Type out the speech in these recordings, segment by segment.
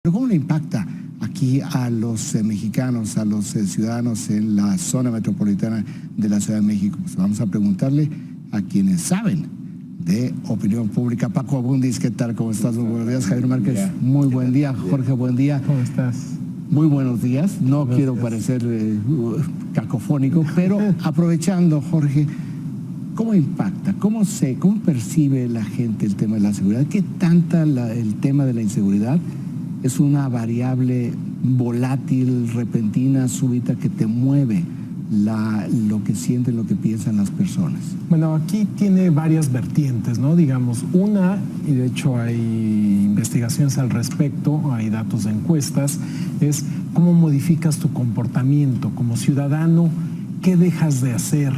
Pero ¿cómo le impacta aquí a los mexicanos, a los ciudadanos en la zona metropolitana de la Ciudad de México? Pues vamos a preguntarle a quienes saben de opinión pública. Paco Abundis, ¿qué tal? ¿Cómo estás? Muy buenos días. Javier Márquez, muy buen día. Jorge, buen día. ¿Cómo estás? Muy buenos días. No quiero parecer cacofónico, pero aprovechando, Jorge, ¿cómo impacta? ¿Cómo percibe la gente el tema de la seguridad? ¿Qué tanta el tema de la inseguridad es una variable volátil, repentina, súbita, que te mueve lo que sienten, lo que piensan las personas? Bueno, aquí tiene varias vertientes, ¿no? Digamos, una, y de hecho hay investigaciones al respecto, hay datos de encuestas, es cómo modificas tu comportamiento como ciudadano, qué dejas de hacer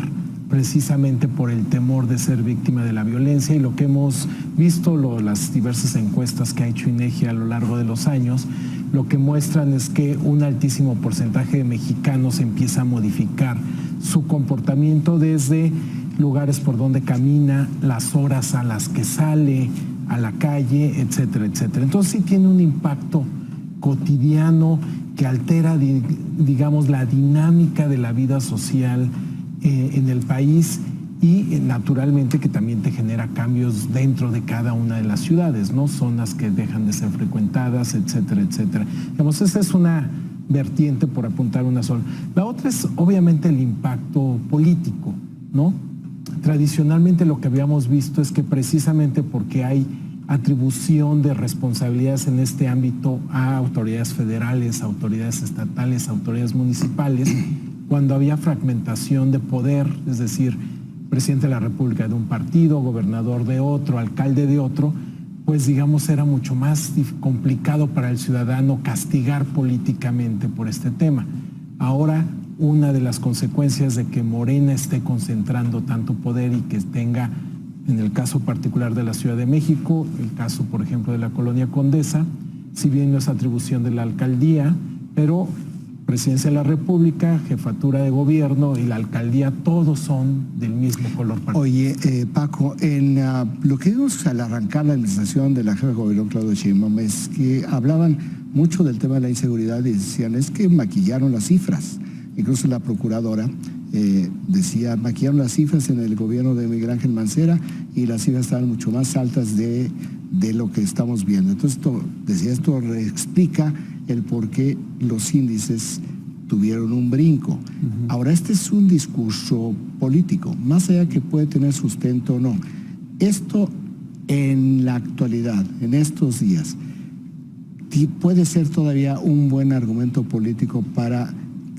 precisamente por el temor de ser víctima de la violencia. Y lo que hemos visto, las diversas encuestas que ha hecho INEGI a lo largo de los años, lo que muestran es que un altísimo porcentaje de mexicanos empieza a modificar su comportamiento desde lugares por donde camina, las horas a las que sale a la calle, etcétera, etcétera. Entonces sí tiene un impacto cotidiano que altera, digamos, la dinámica de la vida social en el país, y naturalmente que también te genera cambios dentro de cada una de las ciudades, ¿no? Zonas que dejan de ser frecuentadas, etcétera, etcétera. Digamos, esa es una vertiente, por apuntar una sola. La otra es obviamente el impacto político, ¿no? Tradicionalmente lo que habíamos visto es que precisamente porque hay atribución de responsabilidades en este ámbito a autoridades federales, autoridades estatales, autoridades municipales, cuando había fragmentación de poder, es decir, presidente de la República de un partido, gobernador de otro, alcalde de otro, pues digamos era mucho más complicado para el ciudadano castigar políticamente por este tema. Ahora, una de las consecuencias de que Morena esté concentrando tanto poder y que tenga, en el caso particular de la Ciudad de México, el caso, por ejemplo, de la Colonia Condesa, si bien no es atribución de la alcaldía, pero Presidencia de la República, Jefatura de Gobierno y la alcaldía, todos son del mismo color partido. Oye, Paco, en lo que vimos al arrancar la administración de la jefa de gobierno, Claudia Sheinbaum, es que hablaban mucho del tema de la inseguridad y decían, es que maquillaron las cifras. Incluso la procuradora decía, maquillaron las cifras en el gobierno de Miguel Ángel Mancera y las cifras estaban mucho más altas de lo que estamos viendo. Entonces, esto explica el por qué los índices tuvieron un brinco. Ahora, este es un discurso político, más allá que puede tener sustento o no. Esto en la actualidad, en estos días, puede ser todavía un buen argumento político para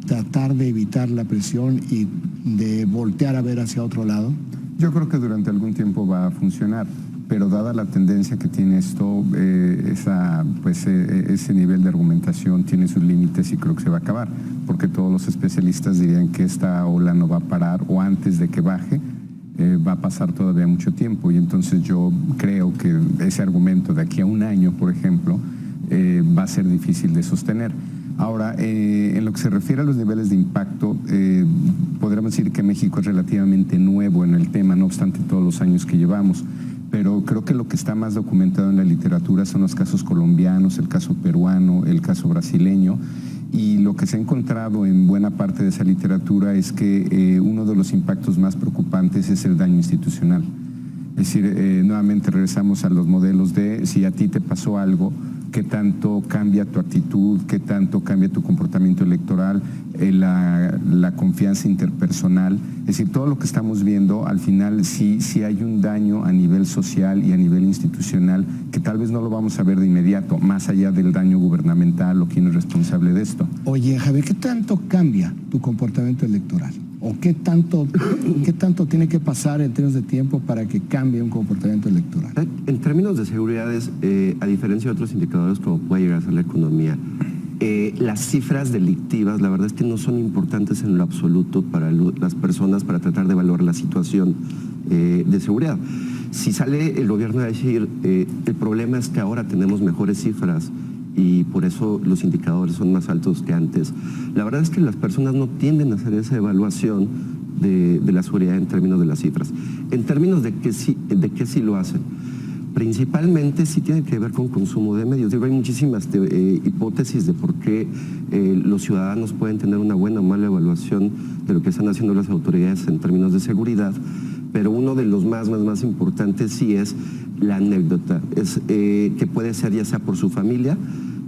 tratar de evitar la presión y de voltear a ver hacia otro lado. Yo creo que durante algún tiempo va a funcionar, pero dada la tendencia que tiene esto, ese nivel de argumentación tiene sus límites y creo que se va a acabar, porque todos los especialistas dirían que esta ola no va a parar, o antes de que baje, va a pasar todavía mucho tiempo, y entonces yo creo que ese argumento de aquí a un año, por ejemplo, va a ser difícil de sostener. Ahora, en lo que se refiere a los niveles de impacto, podríamos decir que México es relativamente nuevo en el tema, no obstante todos los años que llevamos, pero creo que lo que está más documentado en la literatura son los casos colombianos, el caso peruano, el caso brasileño, y lo que se ha encontrado en buena parte de esa literatura es que uno de los impactos más preocupantes es el daño institucional. Es decir, nuevamente regresamos a los modelos de si a ti te pasó algo, qué tanto cambia tu actitud, qué tanto cambia tu comportamiento electoral, la confianza interpersonal. Es decir, todo lo que estamos viendo, al final sí hay un daño a nivel social y a nivel institucional que tal vez no lo vamos a ver de inmediato, más allá del daño gubernamental o quién es responsable de esto. Oye, Javier, ¿qué tanto cambia tu comportamiento electoral? ¿O qué tanto tiene que pasar en términos de tiempo para que cambie un comportamiento electoral? En términos de seguridad, a diferencia de otros indicadores como puede llegar a ser la economía, las cifras delictivas, la verdad es que no son importantes en lo absoluto para las personas para tratar de evaluar la situación de seguridad. Si sale el gobierno a decir, el problema es que ahora tenemos mejores cifras y por eso los indicadores son más altos que antes, la verdad es que las personas no tienden a hacer esa evaluación de la seguridad en términos de las cifras. En términos de que sí lo hacen, Principalmente sí tiene que ver con consumo de medios. Digo, hay muchísimas hipótesis de por qué los ciudadanos pueden tener una buena o mala evaluación de lo que están haciendo las autoridades en términos de seguridad, pero uno de los más importantes sí es la anécdota, es que puede ser ya sea por su familia,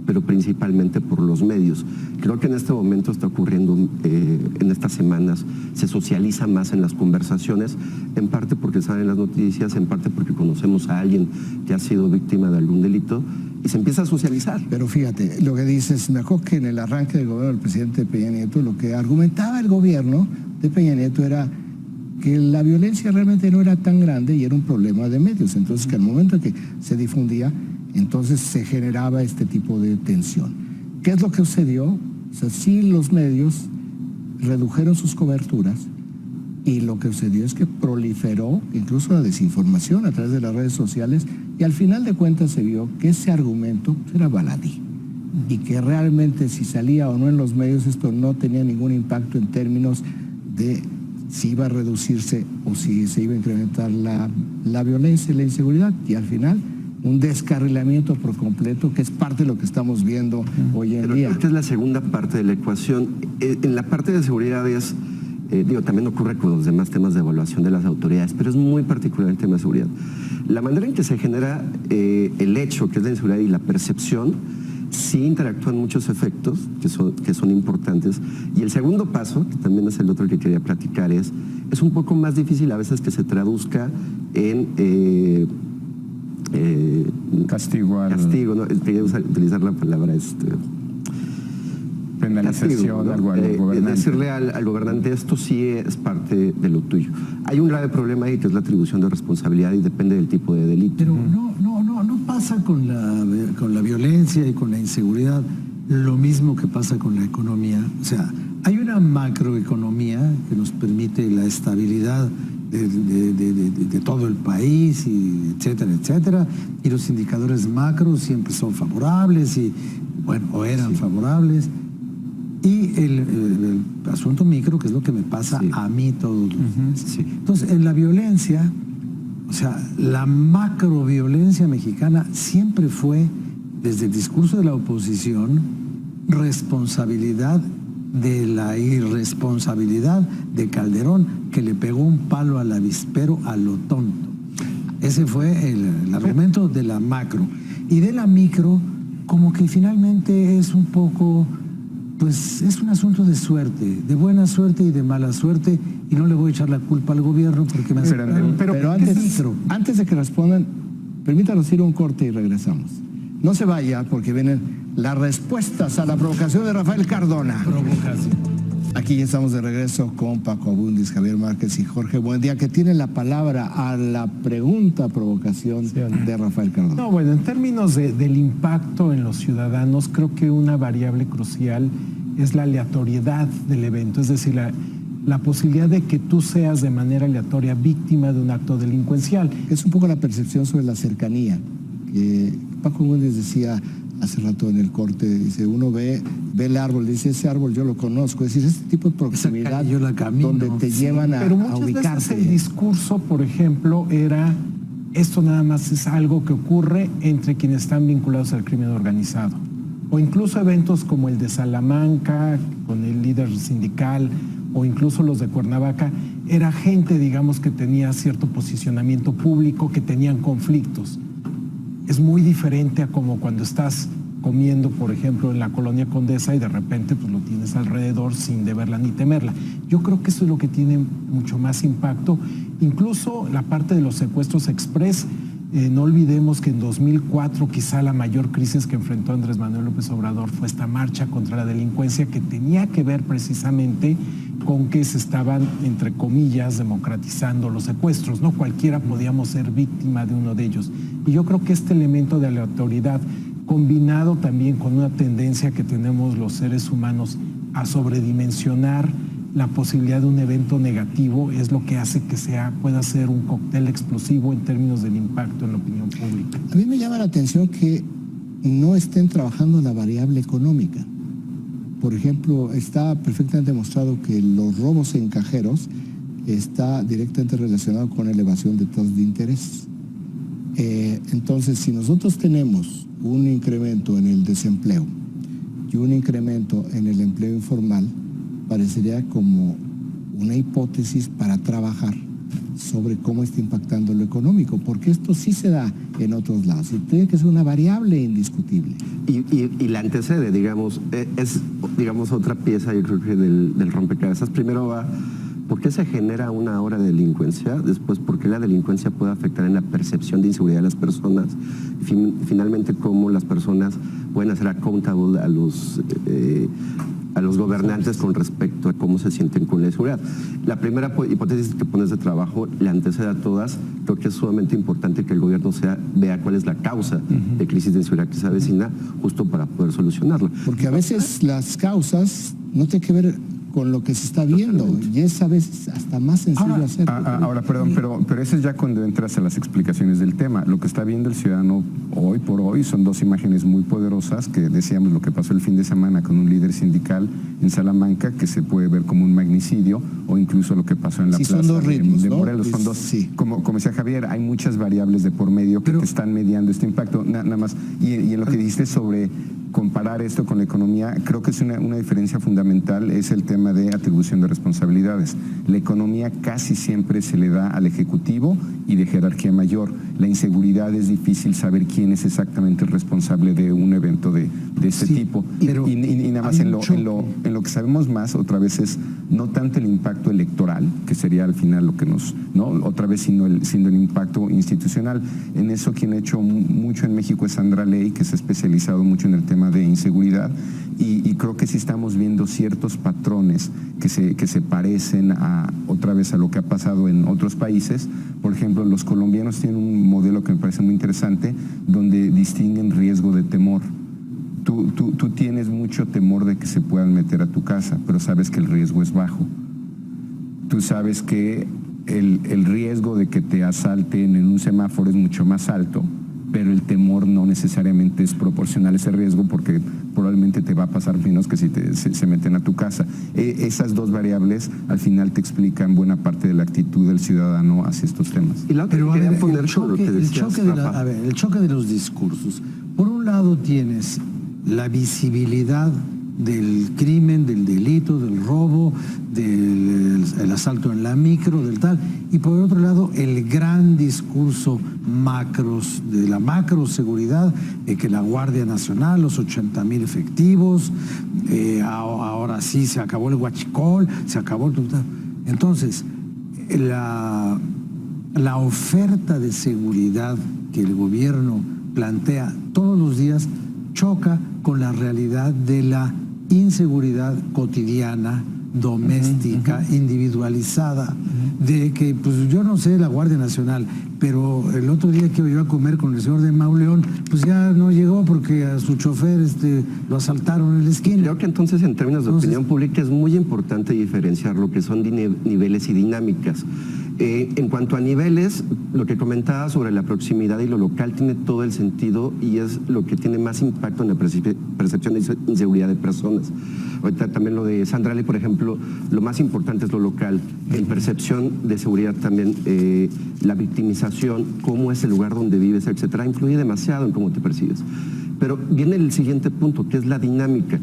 pero principalmente por los medios. Creo que en este momento está ocurriendo, en estas semanas, se socializa más en las conversaciones, en parte porque salen las noticias, en parte porque conocemos a alguien que ha sido víctima de algún delito, y se empieza a socializar. Pero fíjate, lo que dices, me acuerdo que en el arranque del gobierno del presidente Peña Nieto, lo que argumentaba el gobierno de Peña Nieto era que la violencia realmente no era tan grande y era un problema de medios. Entonces, que al momento en que se difundía, entonces se generaba este tipo de tensión. ¿Qué es lo que sucedió? O sea, sí, los medios redujeron sus coberturas y lo que sucedió es que proliferó incluso la desinformación a través de las redes sociales y al final de cuentas se vio que ese argumento era baladí y que realmente si salía o no en los medios esto no tenía ningún impacto en términos de si iba a reducirse o si se iba a incrementar la violencia y la inseguridad, y al final un descarrilamiento por completo, que es parte de lo que estamos viendo hoy en día. Creo que es la segunda parte de la ecuación. En la parte de seguridad también ocurre con los demás temas de evaluación de las autoridades, pero es muy particular el tema de seguridad. La manera en que se genera el hecho, que es la inseguridad y la percepción, sí interactúan muchos efectos que son importantes. Y el segundo paso, que también es el otro que quería platicar, es un poco más difícil a veces que se traduzca en castigo, ¿no? Quería utilizar la palabra penalización, algo al gobernante. Decirle al gobernante, esto sí es parte de lo tuyo. Hay un grave problema ahí que es la atribución de responsabilidad y depende del tipo de delito. Pero no pasa con la violencia y con la inseguridad lo mismo que pasa con la economía. O sea, hay una macroeconomía que nos permite la estabilidad de todo el país, y etcétera, etcétera, y los indicadores macro siempre son favorables o eran favorables. Y el asunto micro, que es lo que me pasa a mí todos los días. Sí. Entonces, en la violencia, o sea, la macroviolencia mexicana siempre fue, desde el discurso de la oposición, responsabilidad de la irresponsabilidad de Calderón, que le pegó un palo al avispero a lo tonto. Ese fue el argumento de la macro. Y de la micro, como que finalmente es un poco, pues es un asunto de suerte, de buena suerte y de mala suerte, y no le voy a echar la culpa al gobierno porque me hace... Pero antes de que respondan, permítanos ir a un corte y regresamos. No se vaya porque vienen las respuestas a la provocación de Rafael Cardona. Provocación. Aquí ya estamos de regreso con Paco Abundis, Javier Márquez y Jorge Buendía, que tienen la palabra a la pregunta provocación de Rafael Cardona. No, bueno, en términos del impacto en los ciudadanos, creo que una variable crucial es la aleatoriedad del evento, es decir, la posibilidad de que tú seas de manera aleatoria víctima de un acto delincuencial. Es un poco la percepción sobre la cercanía, que Paco Abundis decía hace rato en el corte, dice, uno ve el árbol, dice, ese árbol yo lo conozco, es decir, este tipo de proximidad yo la camino, donde te llevan a muchas ubicarte. veces el discurso, por ejemplo, era, esto nada más es algo que ocurre entre quienes están vinculados al crimen organizado. O incluso eventos como el de Salamanca, con el líder sindical, o incluso los de Cuernavaca, era gente, digamos, que tenía cierto posicionamiento público, que tenían conflictos. Es muy diferente a como cuando estás comiendo, por ejemplo, en la Colonia Condesa y de repente pues lo tienes alrededor sin deberla ni temerla. Yo creo que eso es lo que tiene mucho más impacto. Incluso la parte de los secuestros express, no olvidemos que en 2004 quizá la mayor crisis que enfrentó Andrés Manuel López Obrador fue esta marcha contra la delincuencia, que tenía que ver precisamente con que se estaban, entre comillas, democratizando los secuestros, ¿no? Cualquiera podíamos ser víctima de uno de ellos. Y yo creo que este elemento de aleatoriedad, combinado también con una tendencia que tenemos los seres humanos a sobredimensionar la posibilidad de un evento negativo, es lo que hace que pueda ser un cóctel explosivo en términos del impacto en la opinión pública. A mí me llama la atención que no estén trabajando la variable económica. Por ejemplo, está perfectamente demostrado que los robos en cajeros está directamente relacionado con elevación de tasas de interés. Entonces, si nosotros tenemos un incremento en el desempleo y un incremento en el empleo informal, parecería como una hipótesis para trabajar sobre cómo está impactando lo económico, porque esto sí se da en otros lados y tiene que ser una variable indiscutible. Y la antecede, digamos, es otra pieza, yo creo que del rompecabezas. Primero va, ¿por qué se genera una ola de delincuencia? Después, ¿por qué la delincuencia puede afectar en la percepción de inseguridad de las personas? Finalmente, ¿cómo las personas pueden hacer accountable a los gobernantes con respecto a cómo se sienten con la inseguridad? La primera hipótesis que pones de trabajo la antecede a todas. Creo que es sumamente importante que el gobierno vea cuál es la causa de crisis de inseguridad que se avecina, justo para poder solucionarla. Porque a veces las causas no tienen que ver con lo que se está viendo, y es a veces hasta más sencillo hacerlo. Ahora, perdón, pero eso es ya cuando entras a las explicaciones del tema. Lo que está viendo el ciudadano hoy por hoy son dos imágenes muy poderosas, que decíamos lo que pasó el fin de semana con un líder sindical en Salamanca, que se puede ver como un magnicidio, o incluso lo que pasó en la plaza son dos ritmos, de ¿no? Morelos. Son dos, sí. Como decía Javier, hay muchas variables de por medio que te están mediando este impacto, nada más. Y en lo que dijiste sobre comparar esto con la economía, creo que es una diferencia fundamental, es el tema de atribución de responsabilidades. La economía casi siempre se le da al Ejecutivo y de jerarquía mayor. La inseguridad es difícil saber quién es exactamente el responsable de un evento de este tipo. Y nada más en lo que sabemos más, otra vez, es no tanto el impacto electoral, que sería al final lo que otra vez, sino el impacto institucional. En eso quien ha hecho mucho en México es Sandra Ley, que se ha especializado mucho en el tema de inseguridad, y creo que sí estamos viendo ciertos patrones que se parecen otra vez a lo que ha pasado en otros países. Por ejemplo, los colombianos tienen un modelo que me parece muy interesante, donde distinguen riesgo de temor. Tú tienes mucho temor de que se puedan meter a tu casa, pero sabes que el riesgo es bajo. Tú sabes que el riesgo de que te asalten en un semáforo es mucho más alto, pero el temor no necesariamente es proporcional a ese riesgo, porque probablemente te va a pasar menos que si se meten a tu casa. Esas dos variables al final te explican buena parte de la actitud del ciudadano hacia estos temas. Y la Pero a ver, poner el choque de los discursos. Por un lado tienes la visibilidad del crimen, del delito, del robo, del asalto en la micro, del tal, y por otro lado el gran discurso de la macro seguridad, que la Guardia Nacional, los 80,000 efectivos, ahora sí se acabó el huachicol, se acabó el... Entonces, la oferta de seguridad que el gobierno plantea todos los días choca con la realidad de la inseguridad cotidiana, doméstica, individualizada, de que, pues yo no sé, la Guardia Nacional, pero el otro día que yo a comer con el señor de Mauleón, pues ya no llegó porque a su chofer lo asaltaron en la esquina. Creo que entonces, en términos de opinión pública, es muy importante diferenciar lo que son niveles y dinámicas. En cuanto a niveles, lo que comentaba sobre la proximidad y lo local tiene todo el sentido, y es lo que tiene más impacto en la percepción de inseguridad de personas. Ahorita también lo de Sandra Ley, por ejemplo, lo más importante es lo local. En percepción de seguridad también, la victimización, cómo es el lugar donde vives, etcétera, influye demasiado en cómo te percibes. Pero viene el siguiente punto, que es la dinámica.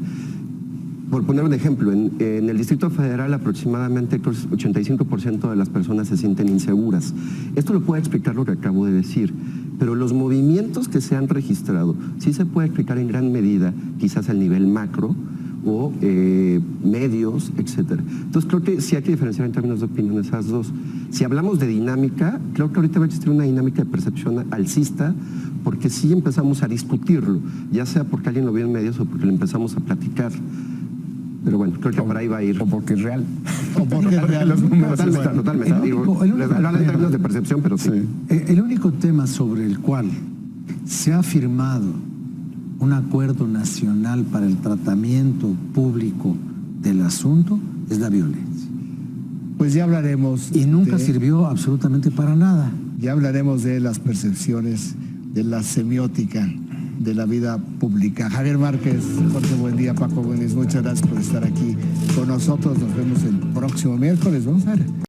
Por poner un ejemplo, en el Distrito Federal aproximadamente el 85% de las personas se sienten inseguras. Esto lo puede explicar lo que acabo de decir, pero los movimientos que se han registrado sí se puede explicar en gran medida, quizás al nivel macro o medios, etcétera. Entonces creo que sí hay que diferenciar en términos de opinión esas dos. Si hablamos de dinámica, creo que ahorita va a existir una dinámica de percepción alcista, porque sí empezamos a discutirlo, ya sea porque alguien lo vio en medios o porque lo empezamos a platicar. Pero bueno, creo que por ahí va a ir. O porque es real. O porque es real. Los números Totalmente. Hablan en términos de percepción, pero sí. El único tema sobre el cual se ha firmado un acuerdo nacional para el tratamiento público del asunto es la violencia. Pues ya hablaremos. Y nunca sirvió absolutamente para nada. Ya hablaremos de las percepciones, de la semiótica de la vida pública. Javier Márquez, Jorge Buendía, Paco Buenis, muchas gracias por estar aquí con nosotros. Nos vemos el próximo miércoles. Vamos a ver.